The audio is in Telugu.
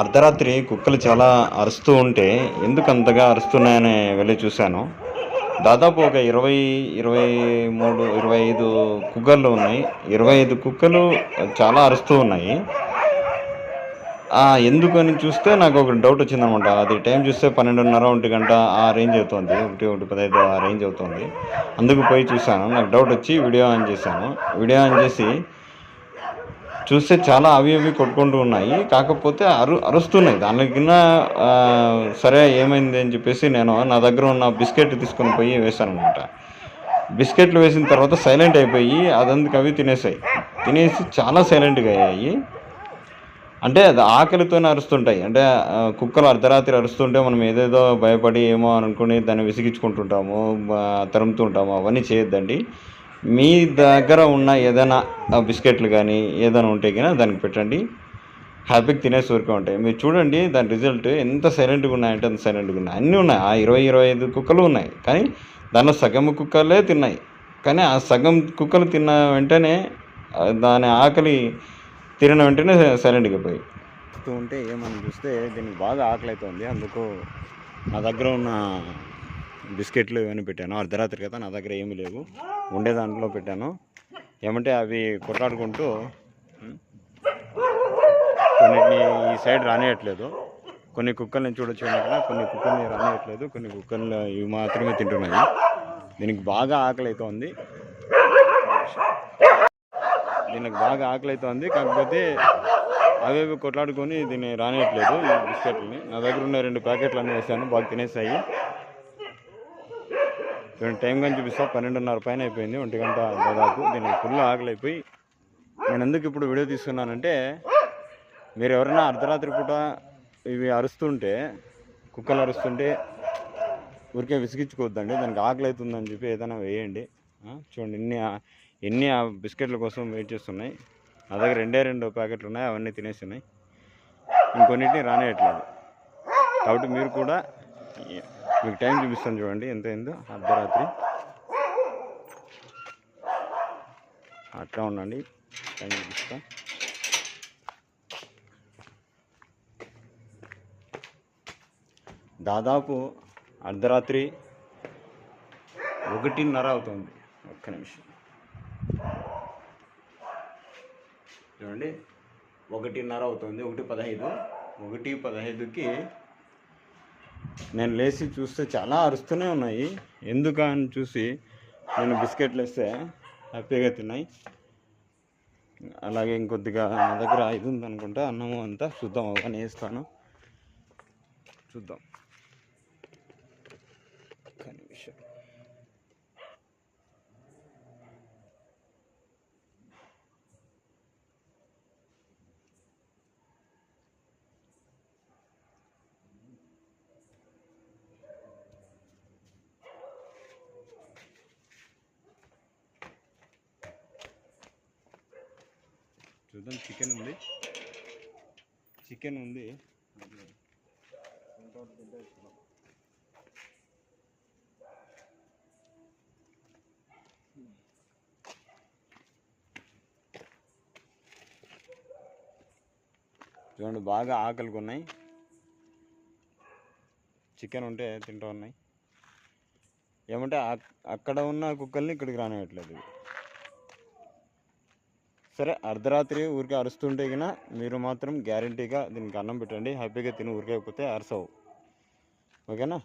అర్ధరాత్రి కుక్కలు చాలా అరుస్తూ ఉంటే ఎందుకు అంతగా అరుస్తున్నాయని వెళ్ళి చూశాను. దాదాపు ఒక 20, 23, 25 కుక్కలు ఉన్నాయి. 25 కుక్కలు చాలా అరుస్తూ ఉన్నాయి. ఎందుకని చూస్తే నాకు ఒక డౌట్ వచ్చిందనమాట. అది టైం చూస్తే 12:30, 1 గంట ఆ రేంజ్ అవుతుంది. 1:15 ఆ రేంజ్ అవుతుంది. అందుకు పోయి చూశాను. నాకు డౌట్ వచ్చి వీడియో ఆన్ చేశాను. వీడియో ఆన్ చేసి చూస్తే చాలా అవి కొట్టుకుంటూ ఉన్నాయి. కాకపోతే అరుస్తున్నాయి. దానికిన్నా సరే ఏమైంది అని చెప్పేసి నేను నా దగ్గర ఉన్న బిస్కెట్ తీసుకొని పోయి వేశానమాట. బిస్కెట్లు వేసిన తర్వాత సైలెంట్ అయిపోయి అదందుకు అవి తినేసి చాలా సైలెంట్గా అయ్యాయి. అంటే అది ఆకలితోనే అరుస్తుంటాయి. అంటే కుక్కలు అర్ధరాత్రి అరుస్తుంటే మనం ఏదేదో భయపడి ఏమో అనుకుని దాన్ని విసిగించుకుంటుంటాము, తరుముతుంటాము. అవన్నీ చేయొద్దండి. మీ దగ్గర ఉన్న ఏదైనా బిస్కెట్లు కానీ ఏదైనా ఉంటే కానీ దానికి పెట్టండి. హ్యాపీగా తినేసి ఊరికే ఉంటాయి. మీరు చూడండి దాని రిజల్ట్ ఎంత సైలెంట్గా ఉన్నాయంటే అంత సైలెంట్గా ఉన్నాయి. అన్నీ ఉన్నాయి. 25 కుక్కలు ఉన్నాయి. కానీ దానిలో సగం కుక్కలే తిన్నాయి. కానీ ఆ సగం కుక్కలు తిన్న వెంటనే దాని ఆకలి తిరిగిన వెంటనే సైలెంట్గా పోయి ఉంటే ఏమని చూస్తే దీనికి బాగా ఆకలి అవుతుంది. అందుకు నా దగ్గర ఉన్న బిస్కెట్లు ఇవన్నీ పెట్టాను. అర్ధరాత్రి కదా, నా దగ్గర ఏమీ లేవు, ఉండే దాంట్లో పెట్టాను. ఏమంటే అవి కొట్లాడుకుంటూ కొన్నిటిని ఈ సైడ్ రానియట్లేదు. కొన్ని కుక్కల్ని చూడొచ్చు కదా, కొన్ని కుక్కల్ని రానియట్లేదు. కొన్ని కుక్కలు ఇవి మాత్రమే తింటున్నాయి. దీనికి బాగా ఆకలి అవుతుంది. కాకపోతే అవేవి కొట్లాడుకొని దీన్ని రానియట్లేదు. ఈ బిస్కెట్లని నా దగ్గర ఉన్న 2 ప్యాకెట్లు అన్నీ వేసాను. బాగా తినేసాయి. టైం కానీ చూపిస్తా, 12:30 పైన అయిపోయింది. 1 గంట దాదాపు. దీనికి ఫుల్ ఆకలి అయిపోయి నేను ఎందుకు ఇప్పుడు వీడియో తీసుకున్నానంటే, మీరు ఎవరైనా అర్ధరాత్రి పూట ఇవి అరుస్తుంటే, కుక్కలు అరుస్తుంటే ఊరికే విసిగించుకోవద్దండి. దానికి ఆకలి అవుతుందని చెప్పి ఏదైనా వేయండి. చూడండి ఎన్ని ఆ బిస్కెట్ల కోసం వెయిట్ చేస్తున్నాయి. నా దగ్గర 2 ప్యాకెట్లు ఉన్నాయి. అవన్నీ తినేస్తున్నాయి. ఇంకొన్నిటిని రానియట్లేదు. కాబట్టి మీరు కూడా మీకు టైం చూపిస్తాను చూడండి ఎంత అయిందో. అర్ధరాత్రి అట్లా ఉండండి. టైం చూపిస్తా. దాదాపు అర్ధరాత్రి 1:30 అవుతుంది. ఒక్క నిమిషం చూడండి. 1:30 అవుతుంది. 1:15కి నేను లేచి చూస్తే చాలా అరుస్తూనే ఉన్నాయి. ఎందుకని చూసి నేను బిస్కెట్లు వేస్తే హ్యాపీగా తిన్నాయి. అలాగే ఇంకొద్దిగా నా దగ్గర ఇది ఉందనుకుంటా, అన్నము అంతా చూద్దాం. అవన్నీ వేస్తాను, చూద్దాం. ఒక్క నిమిషం. చూద్దాం. చికెన్ ఉంది. చూడండి బాగా ఆకలిగా ఉన్నాయి. చికెన్ ఉంటే తింటూ ఉన్నాయి. ఏమంటే అక్కడ ఉన్న కుక్కల్ని ఇక్కడికి రానివ్వట్లేదు. సరే, అర్ధరాత్రి ఊరికే అరుస్తుంటే గిన మీరు మాత్రం గ్యారంటీగా దీనికి అన్నం పెట్టండి. హ్యాపీగా తిని ఊరికే అయిపోతే అరసవు. ఓకేనా?